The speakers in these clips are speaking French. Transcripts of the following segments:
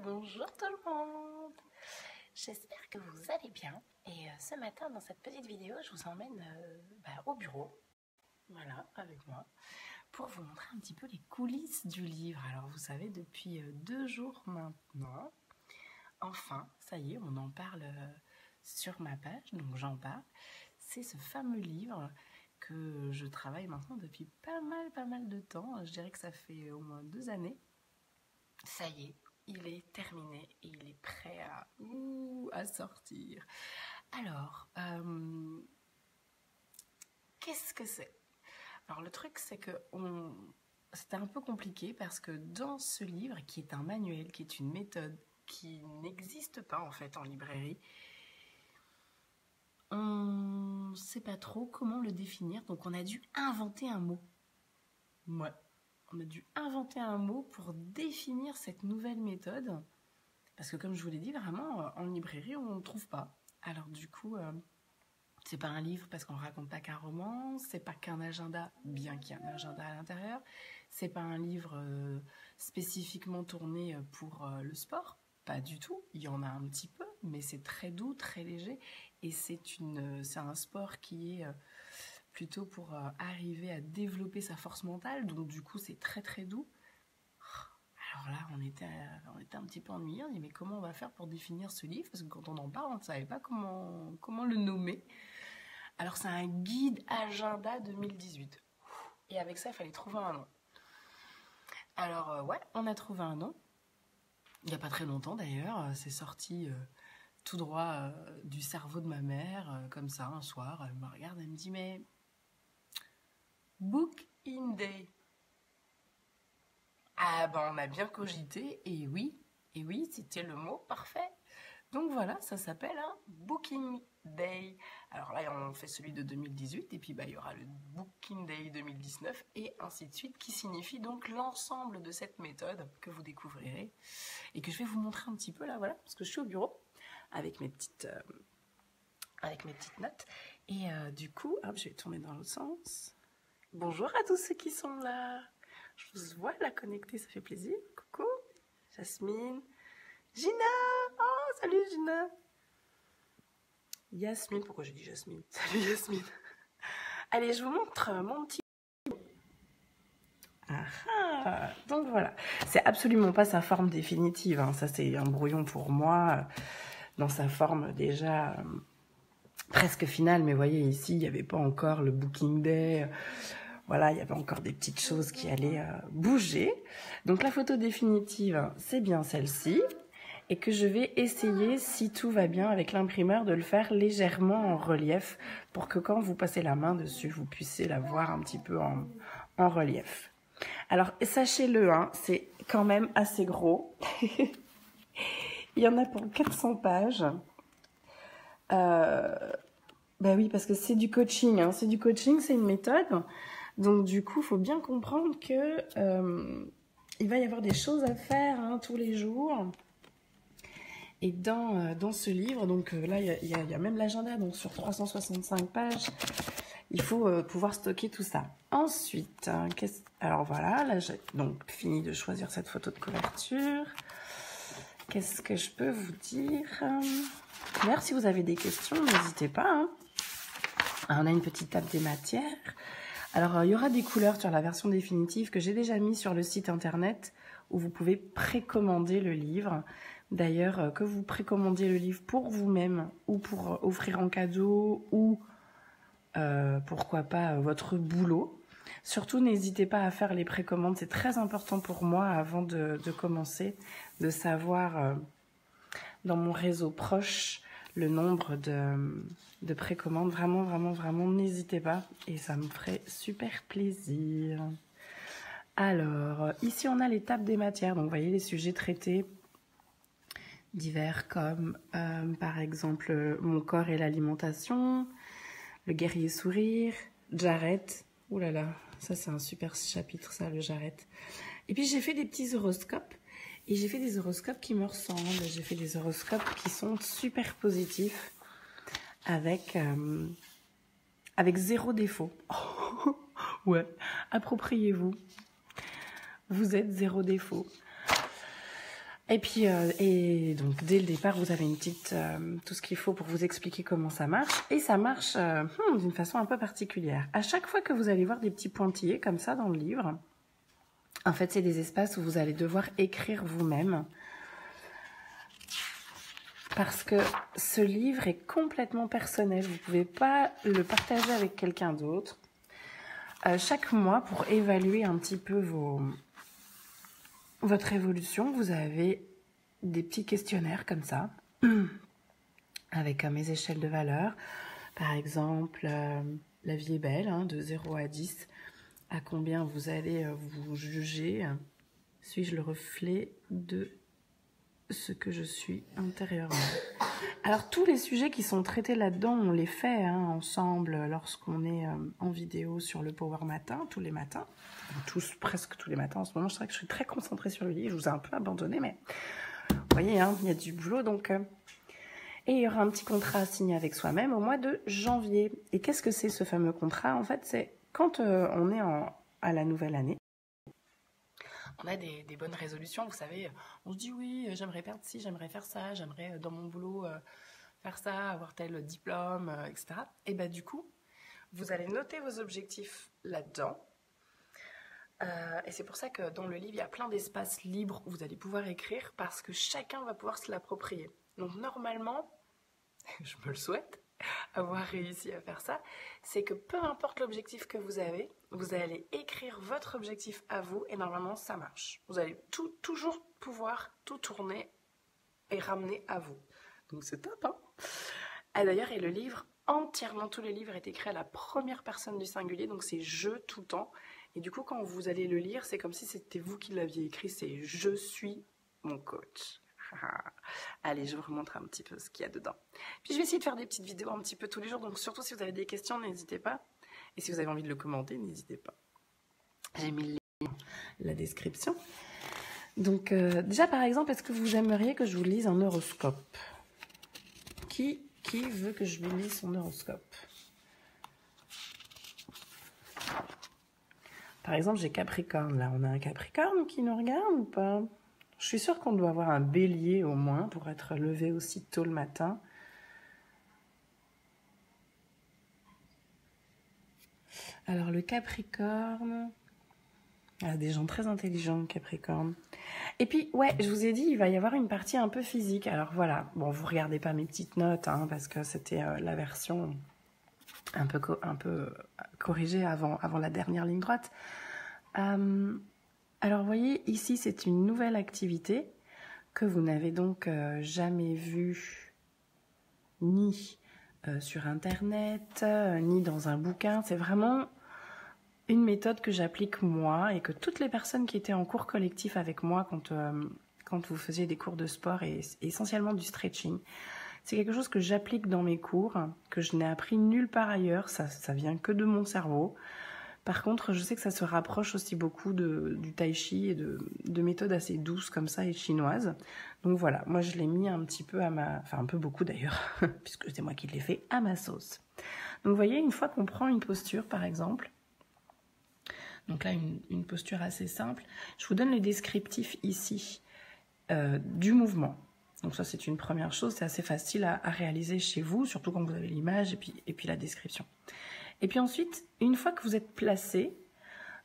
Bonjour tout le monde. J'espère que vous allez bien. Et ce matin, dans cette petite vidéo, je vous emmène au bureau, voilà, avec moi, pour vous montrer un petit peu les coulisses du livre. Alors vous savez, depuis 2 jours maintenant, enfin, ça y est, on en parle sur ma page, donc j'en parle. C'est ce fameux livre que je travaille maintenant depuis pas mal de temps. Je dirais que ça fait au moins 2 années. Ça y est, il est terminé et il est prêt à sortir. Alors, qu'est-ce que c'est? Alors le truc, c'est que c'était un peu compliqué parce que dans ce livre, qui est un manuel, qui est une méthode qui n'existe pas en fait en librairie, on ne sait pas trop comment le définir, donc on a dû inventer un mot. Ouais. On a dû inventer un mot pour définir cette nouvelle méthode. Parce que comme je vous l'ai dit, vraiment, en librairie, on ne trouve pas. Alors du coup, c'est pas un livre parce qu'on ne raconte pas qu'un roman, c'est pas qu'un agenda, bien qu'il y ait un agenda à l'intérieur, c'est pas un livre spécifiquement tourné pour le sport, pas du tout, il y en a un petit peu, mais c'est très doux, très léger, et c'est un sport qui est plutôt pour arriver à développer sa force mentale, donc du coup c'est très doux. Alors là, on était un petit peu ennuyés, on dit mais comment on va faire pour définir ce livre? Parce que quand on en parle, on ne savait pas comment le nommer. Alors c'est un guide agenda 2018. Et avec ça, il fallait trouver un nom. Alors ouais, on a trouvé un nom. Il n'y a pas très longtemps d'ailleurs, c'est sorti tout droit du cerveau de ma mère, comme ça, un soir. Elle me regarde, elle me dit mais Book in Day. Ah ben on a bien cogité, et oui, c'était le mot parfait. Donc voilà, ça s'appelle un Booking Day. Alors là, on fait celui de 2018, et puis il y aura le Booking Day 2019, et ainsi de suite, qui signifie donc l'ensemble de cette méthode que vous découvrirez, et que je vais vous montrer un petit peu là, voilà, parce que je suis au bureau, avec mes petites notes, et du coup, hop, je vais tourner dans l'autre sens. Bonjour à tous ceux qui sont là. Je vous vois là connectés, ça fait plaisir. Coucou, Jasmine. Gina. Oh, salut Gina. Yasmine, pourquoi j'ai dit Jasmine? Salut Yasmine. Allez, je vous montre mon petit... Donc voilà, c'est absolument pas sa forme définitive, hein. Ça c'est un brouillon pour moi, dans sa forme déjà presque finale, mais vous voyez ici, il n'y avait pas encore le Booking Day... Voilà, il y avait encore des petites choses qui allaient bouger. Donc la photo définitive, c'est bien celle-ci. Et que je vais essayer, si tout va bien avec l'imprimeur, de le faire légèrement en relief pour que quand vous passez la main dessus, vous puissiez la voir un petit peu en relief. Alors, sachez-le, hein, c'est quand même assez gros. Il y en a pour 400 pages. Ben oui, parce que c'est du coaching. Hein. C'est du coaching, c'est une méthode. Donc du coup, il faut bien comprendre que il va y avoir des choses à faire tous les jours. Et dans ce livre, donc là, il y a même l'agenda, donc sur 365 pages, il faut pouvoir stocker tout ça. Ensuite, alors voilà, là j'ai donc fini de choisir cette photo de couverture. Qu'est-ce que je peux vous dire? D'ailleurs, si vous avez des questions, n'hésitez pas. Hein. On a une petite table des matières. Alors, il y aura des couleurs sur la version définitive que j'ai déjà mis sur le site internet où vous pouvez précommander le livre. D'ailleurs, que vous précommandiez le livre pour vous-même ou pour offrir en cadeau ou pourquoi pas votre boulot. Surtout, n'hésitez pas à faire les précommandes. C'est très important pour moi avant de commencer de savoir dans mon réseau proche le nombre de précommandes. Vraiment, n'hésitez pas. Et ça me ferait super plaisir. Alors, ici, on a l'étape des matières. Donc, vous voyez les sujets traités divers comme, par exemple, mon corps et l'alimentation, le guerrier sourire, Jarrett. Ouh là là, ça, c'est un super chapitre, ça, le Jarrett. Et puis, j'ai fait des petits horoscopes. Et j'ai fait des horoscopes qui me ressemblent. J'ai fait des horoscopes qui sont super positifs avec 0 défaut. Ouais, appropriez-vous. Vous êtes 0 défaut. Et puis, et donc dès le départ, vous avez une petite, tout ce qu'il faut pour vous expliquer comment ça marche. Et ça marche d'une façon un peu particulière. À chaque fois que vous allez voir des petits pointillés comme ça dans le livre, en fait, c'est des espaces où vous allez devoir écrire vous-même. Parce que ce livre est complètement personnel. Vous ne pouvez pas le partager avec quelqu'un d'autre. Chaque mois, pour évaluer un petit peu votre évolution, vous avez des petits questionnaires comme ça, avec mes échelles de valeur. Par exemple, la vie est belle, hein, de 0 à 10. À combien vous allez vous juger? Suis-je le reflet de ce que je suis intérieurement? Alors, tous les sujets qui sont traités là-dedans, on les fait ensemble lorsqu'on est en vidéo sur le Power Matin, tous les matins. Tous, presque tous les matins. En ce moment, je dirais que je suis très concentrée sur le livre. Je vous ai un peu abandonné, mais vous voyez, il y a du boulot. Donc, et il y aura un petit contrat à signer avec soi-même au mois de janvier. Et qu'est-ce que c'est ce fameux contrat? En fait, c'est quand on est à la nouvelle année. On a des bonnes résolutions, vous savez, on se dit oui, j'aimerais perdre ci, j'aimerais faire ça, j'aimerais dans mon boulot faire ça, avoir tel diplôme, etc. Et bien du coup, vous allez noter vos objectifs là-dedans. Et c'est pour ça que dans le livre, il y a plein d'espaces libres où vous allez pouvoir écrire parce que chacun va pouvoir se l'approprier. Donc normalement, je me le souhaite, avoir réussi à faire ça, c'est que peu importe l'objectif que vous avez, vous allez écrire votre objectif à vous et normalement ça marche. Vous allez toujours pouvoir tout tourner et ramener à vous. Donc c'est top, hein? Ah, d'ailleurs, et le livre, entièrement tous les livres est écrit à la première personne du singulier, donc c'est je tout le temps. Et du coup, quand vous allez le lire, c'est comme si c'était vous qui l'aviez écrit, c'est je suis mon coach. Allez, je vous remontre un petit peu ce qu'il y a dedans. Puis je vais essayer de faire des petites vidéos un petit peu tous les jours, donc surtout si vous avez des questions, n'hésitez pas. Et si vous avez envie de le commenter, n'hésitez pas. J'ai mis le lien dans la description. Donc déjà par exemple, est-ce que vous aimeriez que je vous lise un horoscope? Qui veut que je vous lise son horoscope? Par exemple, j'ai Capricorne, là. On a un Capricorne qui nous regarde ou pas? Je suis sûre qu'on doit avoir un bélier au moins pour être levé aussi tôt le matin. Alors, le Capricorne... Ah, des gens très intelligents, Capricorne. Et puis, ouais, je vous ai dit, il va y avoir une partie un peu physique. Alors voilà, bon, vous regardez pas mes petites notes, parce que c'était la version un peu corrigée avant la dernière ligne droite. Alors, vous voyez, ici, c'est une nouvelle activité que vous n'avez donc jamais vue ni sur Internet, ni dans un bouquin. C'est vraiment une méthode que j'applique moi et que toutes les personnes qui étaient en cours collectif avec moi quand vous faisiez des cours de sport et essentiellement du stretching, c'est quelque chose que j'applique dans mes cours, que je n'ai appris nulle part ailleurs, ça vient que de mon cerveau. Par contre, je sais que ça se rapproche aussi beaucoup du tai chi et de méthodes assez douces comme ça et chinoises. Donc voilà, moi je l'ai mis un petit peu enfin un peu beaucoup d'ailleurs, puisque c'est moi qui l'ai fait, à ma sauce. Donc vous voyez, une fois qu'on prend une posture par exemple, donc là une posture assez simple, je vous donne le descriptif ici du mouvement. Donc ça c'est une première chose, c'est assez facile à réaliser chez vous, surtout quand vous avez l'image et puis la description. Et puis ensuite, une fois que vous êtes placé,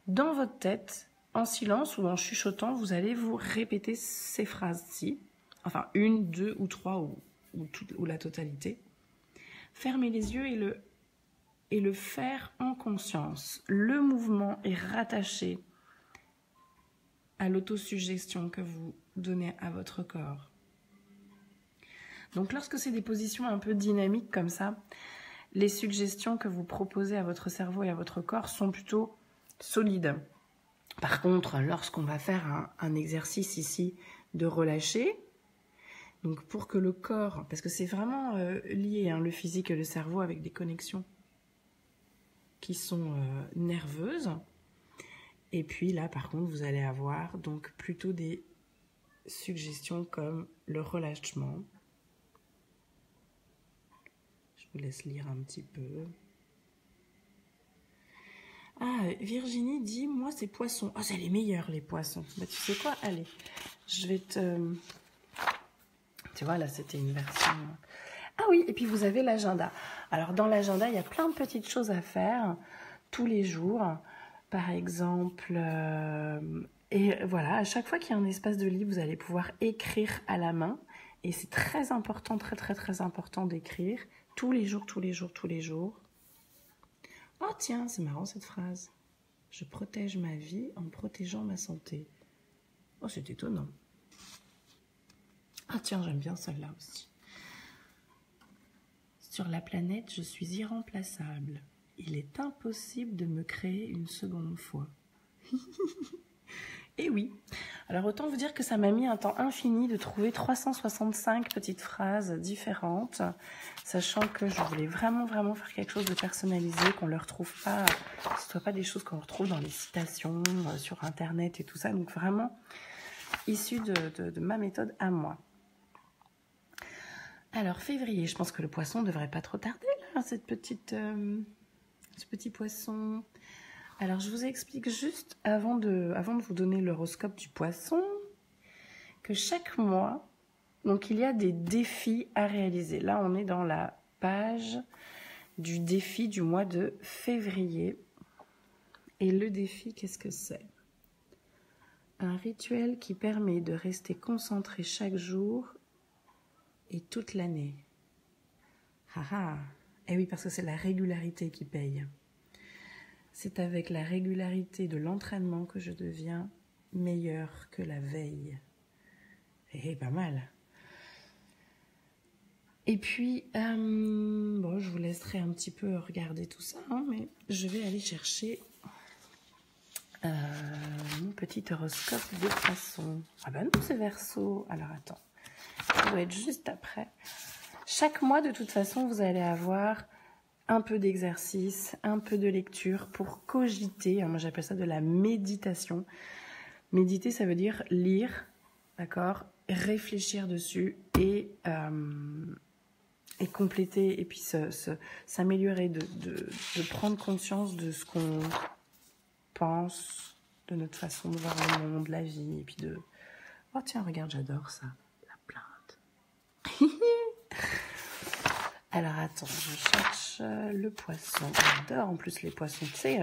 dans votre tête, en silence ou en chuchotant, vous allez vous répéter ces phrases-ci. Enfin, une, deux ou trois ou la totalité. Fermez les yeux et le faire en conscience. Le mouvement est rattaché à l'autosuggestion que vous donnez à votre corps. Donc lorsque c'est des positions un peu dynamiques comme ça, les suggestions que vous proposez à votre cerveau et à votre corps sont plutôt solides. Par contre, lorsqu'on va faire un exercice ici de relâcher, donc pour que le corps, parce que c'est vraiment lié, le physique et le cerveau avec des connexions qui sont nerveuses. Et puis là, par contre, vous allez avoir donc plutôt des suggestions comme le relâchement. Je vous laisse lire un petit peu. Ah, Virginie dit, moi c'est poisson. Ah, c'est les meilleurs les poissons. Bah tu sais quoi, allez, je vais te Tu vois, là, c'était une version... Ah oui, et puis vous avez l'agenda. Alors, dans l'agenda, il y a plein de petites choses à faire tous les jours. Par exemple, et voilà, à chaque fois qu'il y a un espace de libre, vous allez pouvoir écrire à la main. Et c'est très important, très important d'écrire tous les jours, tous les jours, tous les jours. Oh tiens, c'est marrant cette phrase. Je protège ma vie en protégeant ma santé. Oh, c'est étonnant. Ah tiens, j'aime bien celle-là aussi. Sur la planète, je suis irremplaçable. Il est impossible de me créer une seconde fois. Et oui. Alors autant vous dire que ça m'a mis un temps infini de trouver 365 petites phrases différentes, sachant que je voulais vraiment faire quelque chose de personnalisé, qu'on ne le retrouve pas, que ce ne soit pas des choses qu'on retrouve dans les citations, sur Internet et tout ça. Donc vraiment issu de ma méthode à moi. Alors, février, je pense que le poisson ne devrait pas trop tarder, là, ce petit poisson. Alors, je vous explique juste, avant de vous donner l'horoscope du poisson, que chaque mois, donc il y a des défis à réaliser. Là, on est dans la page du défi du mois de février. Et le défi, qu'est-ce que c'est? Un rituel qui permet de rester concentré chaque jour et toute l'année. Ah, eh oui, parce que c'est la régularité qui paye. C'est avec la régularité de l'entraînement que je deviens meilleure que la veille. Eh, pas mal. Et puis, bon, je vous laisserai un petit peu regarder tout ça, hein, mais je vais aller chercher mon petit horoscope de poisson. Ah ben non, c'est Verseau. Alors attends, ça doit être juste après. Chaque mois, de toute façon, vous allez avoir un peu d'exercice, un peu de lecture pour cogiter. Moi, j'appelle ça de la méditation. Méditer, ça veut dire lire, d'accord, réfléchir dessus et compléter, et puis s'améliorer, de prendre conscience de ce qu'on pense, de notre façon de voir le monde, la vie, et puis de... Oh tiens, regarde, j'adore ça, la plainte. Alors attends, je cherche le poisson. J'adore en plus les poissons. Tu sais,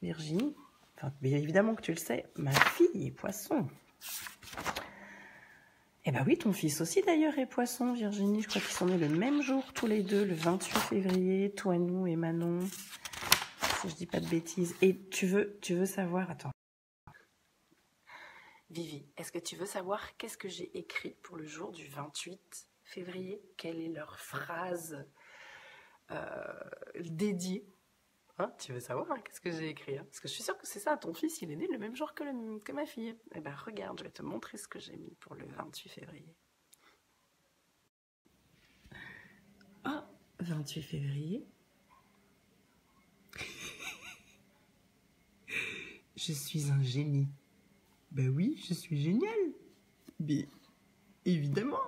Virginie, enfin, bien évidemment que tu le sais, ma fille est poisson. Eh ben oui, ton fils aussi d'ailleurs est poisson, Virginie. Je crois qu'ils sont nés le même jour tous les deux, le 28 février, toi, nous et Manon. Si je dis pas de bêtises. Et tu veux savoir, attends. Vivi, est-ce que tu veux savoir qu'est-ce que j'ai écrit pour le jour du 28 février? Quelle est leur phrase dédiée? Hein, tu veux savoir, hein, qu'est-ce que j'ai écrit, hein? Parce que je suis sûre que c'est ça, ton fils, il est né le même jour que ma fille. Eh ben regarde, je vais te montrer ce que j'ai mis pour le 28 février. Ah, 28 février. Je suis un génie. Ben oui, je suis génial. Mais évidemment.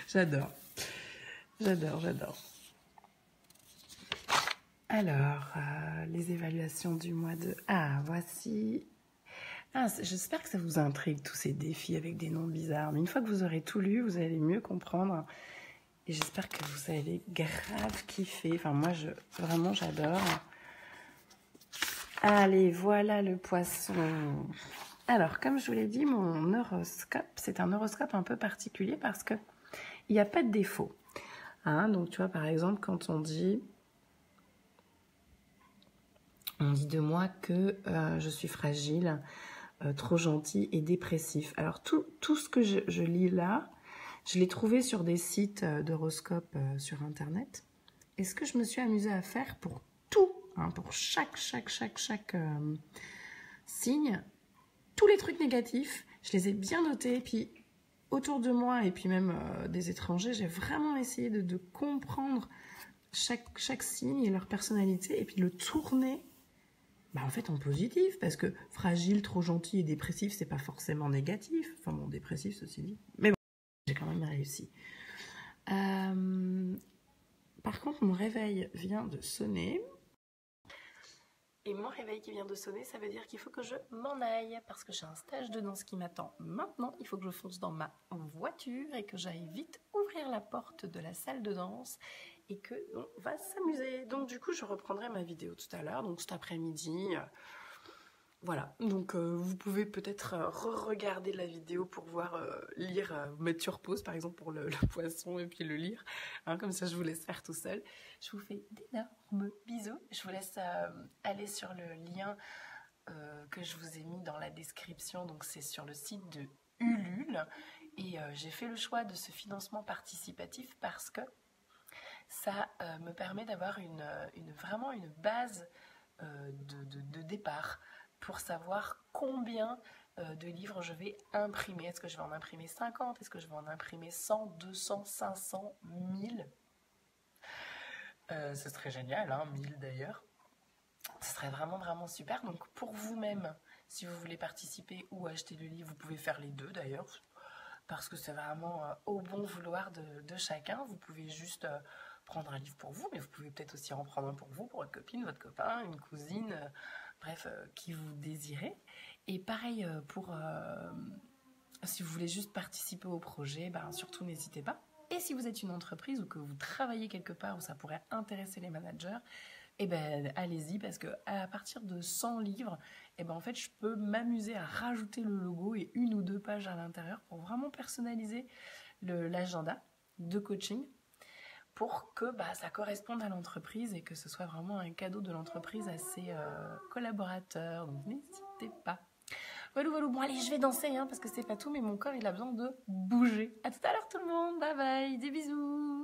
J'adore. Alors, les évaluations du mois de... Ah, voici... Ah, j'espère que ça vous intrigue, tous ces défis avec des noms bizarres. Mais une fois que vous aurez tout lu, vous allez mieux comprendre. Et j'espère que vous allez grave kiffer. Enfin, moi, vraiment, j'adore. Allez, voilà le poisson. Alors, comme je vous l'ai dit, mon horoscope, c'est un horoscope un peu particulier parce que il n'y a pas de défaut. Hein, donc, tu vois, par exemple, quand on dit de moi que je suis fragile, trop gentil et dépressif. Alors, tout ce que je lis là, je l'ai trouvé sur des sites d'horoscopes sur Internet. Et ce que je me suis amusée à faire pour tout, hein, pour chaque signe, tous les trucs négatifs, je les ai bien notés. Puis, autour de moi et puis même des étrangers, j'ai vraiment essayé de comprendre chaque signe et leur personnalité et puis de le tourner en fait en positif, parce que fragile, trop gentil et dépressif, c'est pas forcément négatif. Enfin bon, dépressif ceci dit, mais bon, j'ai quand même réussi. Par contre, mon réveil vient de sonner. Et mon réveil qui vient de sonner, ça veut dire qu'il faut que je m'en aille parce que j'ai un stage de danse qui m'attend maintenant. Il faut que je fonce dans ma voiture et que j'aille vite ouvrir la porte de la salle de danse et que on va s'amuser. Donc du coup, je reprendrai ma vidéo tout à l'heure, donc cet après-midi. Voilà, donc vous pouvez peut-être re-regarder la vidéo pour voir lire, mettre sur pause par exemple pour le poisson et puis le lire, hein, comme ça je vous laisse faire tout seul. Je vous fais d'énormes bisous, je vous laisse aller sur le lien que je vous ai mis dans la description, donc c'est sur le site de Ulule et j'ai fait le choix de ce financement participatif parce que ça me permet d'avoir vraiment une base de départ pour savoir combien de livres je vais imprimer. Est-ce que je vais en imprimer 50? Est-ce que je vais en imprimer 100, 200, 500, 1000? Ce serait génial, hein, 1000 d'ailleurs. Ce serait vraiment, vraiment super. Donc pour vous-même, si vous voulez participer ou acheter le livre, vous pouvez faire les deux d'ailleurs, parce que c'est vraiment au bon vouloir de chacun. Vous pouvez juste prendre un livre pour vous, mais vous pouvez peut-être aussi en prendre un pour vous, pour votre copine, votre copain, une cousine, bref, qui vous désirez. Et pareil pour si vous voulez juste participer au projet, ben, surtout n'hésitez pas. Et si vous êtes une entreprise ou que vous travaillez quelque part où ça pourrait intéresser les managers, eh ben allez-y parce que à partir de 100 livres, eh ben en fait je peux m'amuser à rajouter le logo et 1 ou 2 pages à l'intérieur pour vraiment personnaliser l'agenda de coaching pour que ça corresponde à l'entreprise et que ce soit vraiment un cadeau de l'entreprise à ses collaborateurs. Donc n'hésitez pas. Voilà, voilà. Bon allez, je vais danser parce que c'est pas tout, mais mon corps il a besoin de bouger. À tout à l'heure tout le monde, bye bye, des bisous.